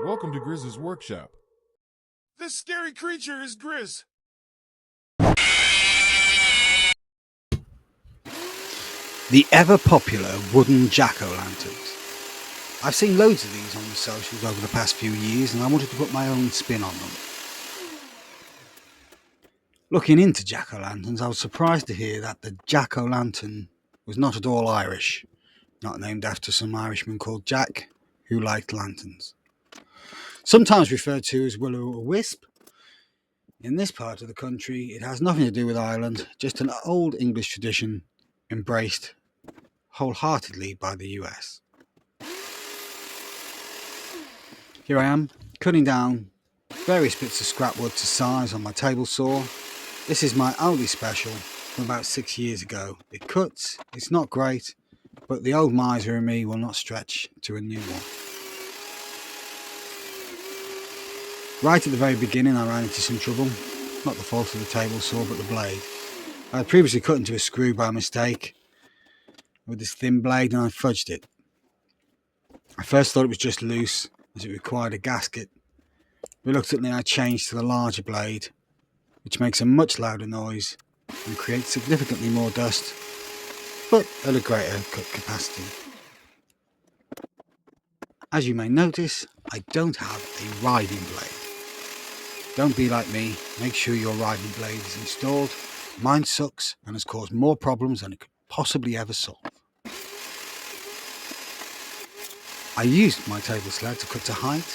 Welcome to Grizz's workshop. This scary creature is Grizz. The ever-popular wooden jack-o'-lanterns. I've seen loads of these on the socials over the past few years and I wanted to put my own spin on them. Looking into jack-o'-lanterns, I was surprised to hear that the jack-o'-lantern was not at all Irish, not named after some Irishman called Jack who liked lanterns. Sometimes referred to as will-o'-the-wisp. In this part of the country, it has nothing to do with Ireland, just an old English tradition embraced wholeheartedly by the US. Here I am, cutting down various bits of scrapwood to size on my table saw. This is my Aldi special from about 6 years ago. It cuts, it's not great, but the old miser in me will not stretch to a new one. Right at the very beginning I ran into some trouble, not the fault of the table saw but the blade. I had previously cut into a screw by mistake with this thin blade and I fudged it. I first thought it was just loose as it required a gasket. Reluctantly I changed to the larger blade, which makes a much louder noise and creates significantly more dust, but at a greater cut capacity. As you may notice, I don't have a riding blade. Don't be like me, make sure your riding blade is installed. Mine sucks and has caused more problems than it could possibly ever solve. I used my table sled to cut to height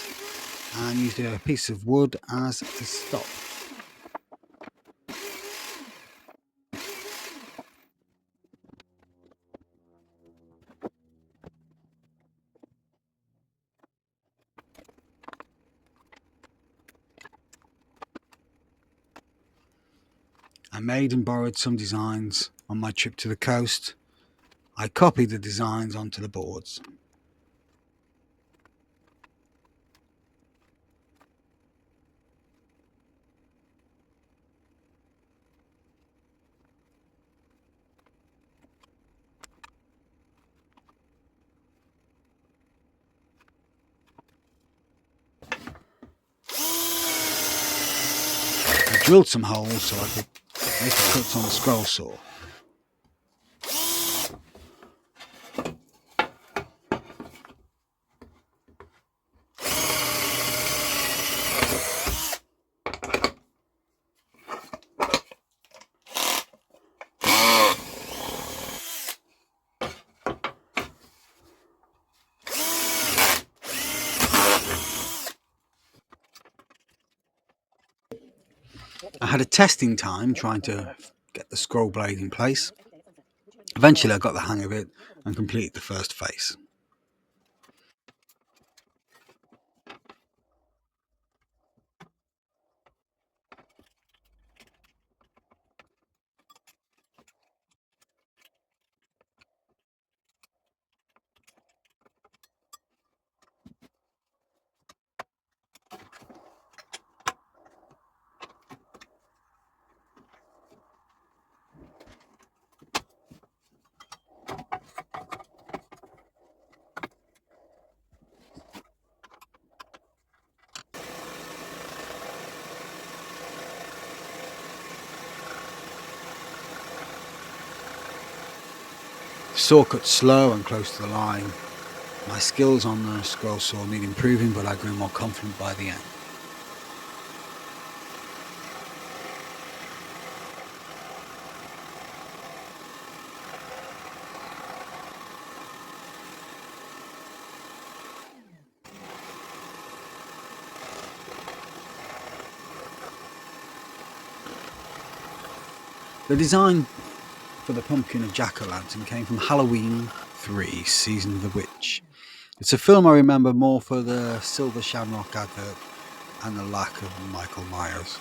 and used a piece of wood as a stop. I made and borrowed some designs on my trip to the coast. I copied the designs onto the boards. I drilled some holes so I could make the cuts on the scroll saw. I had a testing time trying to get the scroll blade in place. Eventually I got the hang of it and completed the first face. The saw cut slow and close to the line. My skills on the scroll saw need improving, but I grew more confident by the end. The design for the pumpkin of Jack-o'-lantern came from Halloween 3, Season of the Witch. It's a film I remember more for the Silver Shamrock advert and the lack of Michael Myers.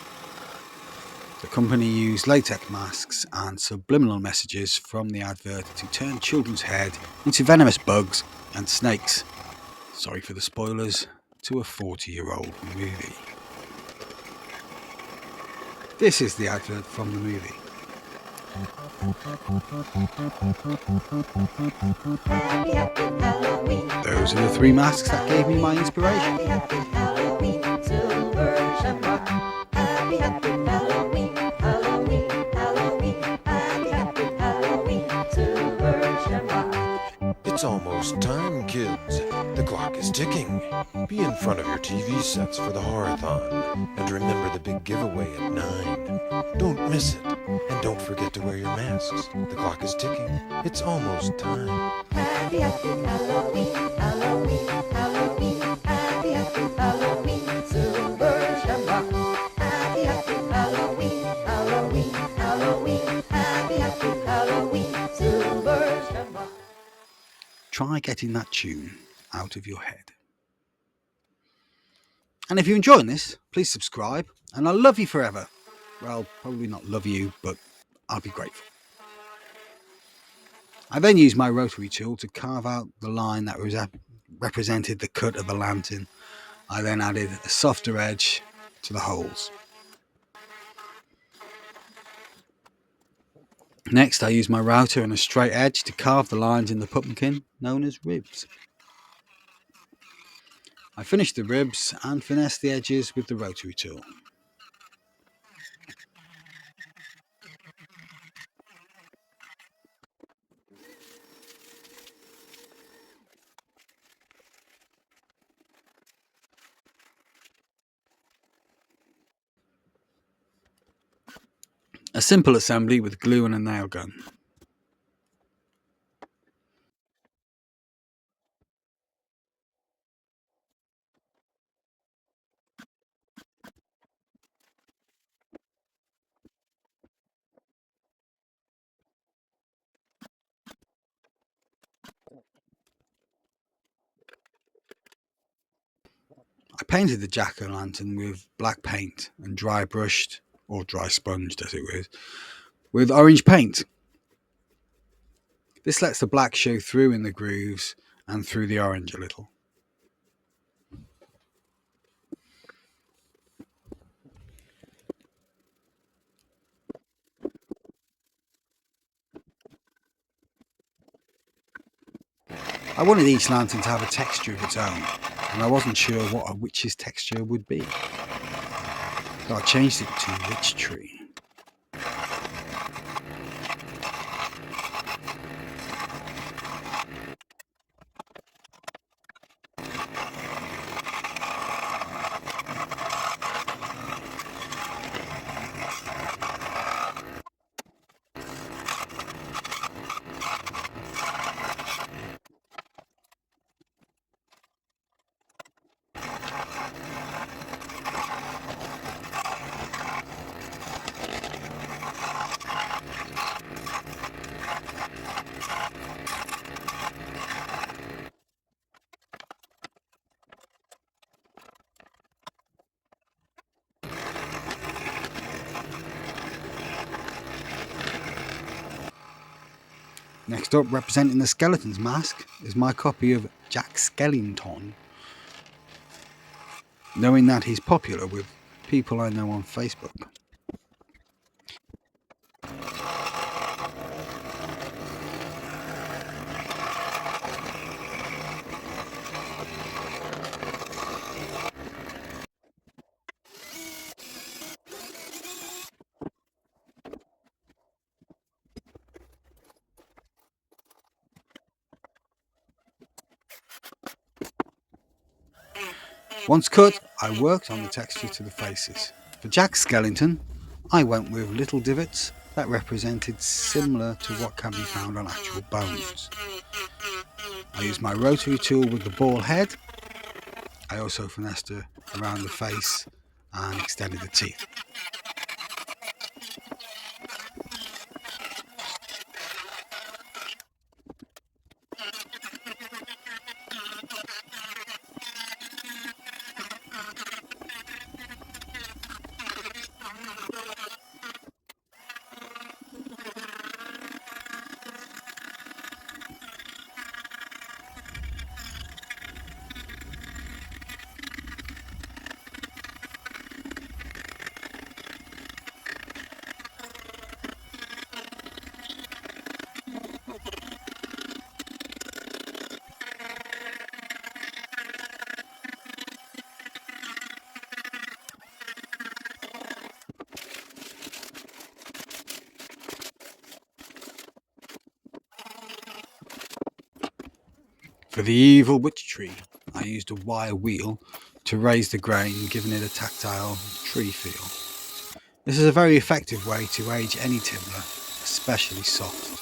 The company used latex masks and subliminal messages from the advert to turn children's head into venomous bugs and snakes. Sorry for the spoilers to a 40-year-old movie. This is the advert from the movie. Happy, happy Halloween. Those those are the three masks that gave me my inspiration. Happy Halloween, silver shamrock. Happy Halloween, Halloween, Halloween. Happy Halloween, silver shamrock. It's almost time, kids. The clock is ticking. Be in front of your TV sets for the horathon. And remember the big giveaway at 9. Don't miss it. And don't forget to wear your masks. The clock is ticking. It's almost time. Happy Halloween, Halloween, Halloween. Happy Halloween, silver shamrock. Happy Halloween, Halloween, Halloween. Happy Halloween, silver shamrock. Try getting that tune out of your head. And if you're enjoying this, please subscribe, and I'll love you forever. Well, probably not love you, but I'll be grateful. I then used my rotary tool to carve out the line that represented the cut of the lantern. I then added a softer edge to the holes. Next, I used my router and a straight edge to carve the lines in the pumpkin, known as ribs. I finished the ribs and finessed the edges with the rotary tool. A simple assembly with glue and a nail gun. I painted the jack-o'-lantern with black paint and dry brushed, or dry sponged as it was, with orange paint. This lets the black show through in the grooves and through the orange a little. I wanted each lantern to have a texture of its own, and I wasn't sure what a witch's texture would be. So I changed it to witch tree. Next up, representing the skeleton's mask, is my copy of Jack Skellington. Knowing that he's popular with people I know on Facebook. Once cut, I worked on the texture to the faces. For Jack Skellington, I went with little divots that represented similar to what can be found on actual bones. I used my rotary tool with the ball head. I also finessed around the face and extended the teeth. For the evil witch tree, I used a wire wheel to raise the grain, giving it a tactile tree feel. This is a very effective way to age any timber, especially soft.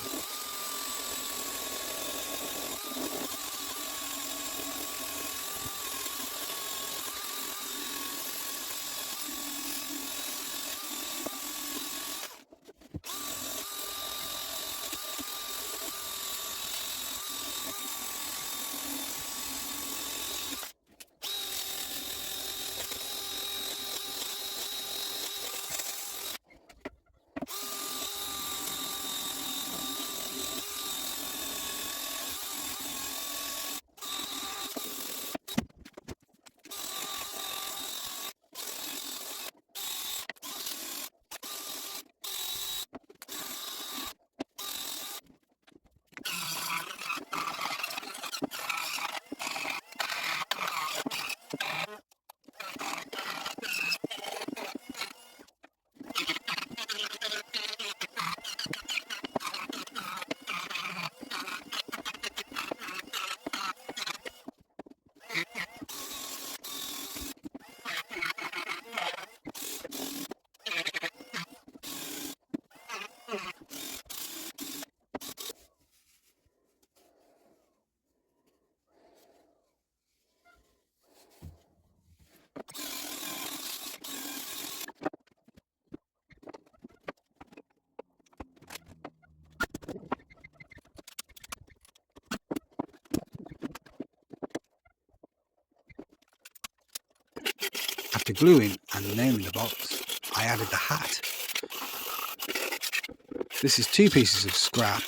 After gluing and nailing the box, I added the hat. This is 2 pieces of scrap,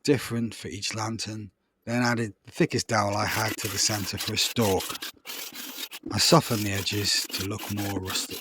different for each lantern, then added the thickest dowel I had to the centre for a stalk. I softened the edges to look more rustic.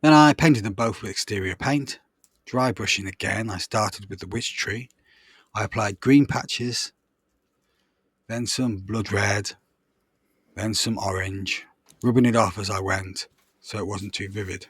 Then I painted them both with exterior paint. Dry brushing again, I started with the witch tree. I applied green patches, then some blood red, then some orange, rubbing it off as I went so it wasn't too vivid.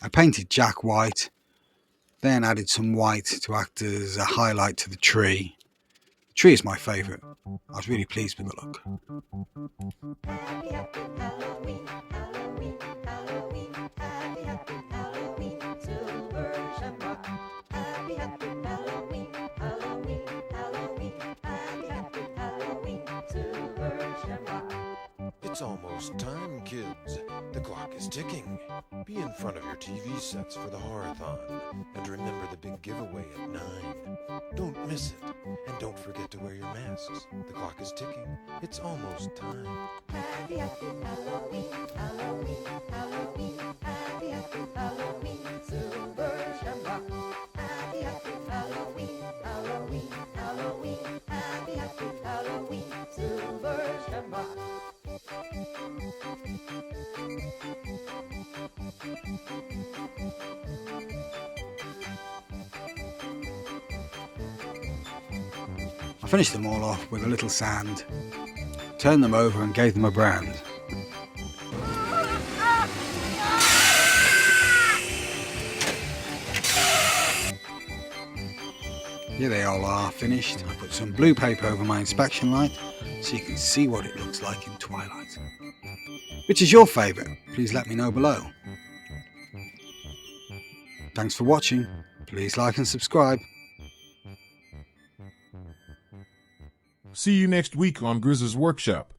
I painted Jack white, then added some white to act as a highlight to the tree. The tree is my favourite. I was really pleased with the look. Happy, happy Halloween, Halloween, Halloween, happy, happy Halloween, silver shamrock. Happy, happy Halloween, Halloween, Halloween, happy, happy Halloween, silver shamrock. It's almost time, kids. The clock is ticking. Be in front of your TV sets for the horathon. And remember the big giveaway at 9. Don't miss it. And don't forget to wear your masks. The clock is ticking. It's almost time. Happy, happy Halloween, Halloween, Halloween, happy, happy Halloween, silver shamrock. Happy, happy Halloween, Halloween, Halloween, happy, happy Halloween, silver shamrock. I finished them all off with a little sand, turned them over and gave them a brand. Here they all are finished. I put some blue paper over my inspection light so you can see what it looks like in twilight. Which is your favourite? Please let me know below. Thanks for watching. Please like and subscribe. See you next week on Grizz's Workshop.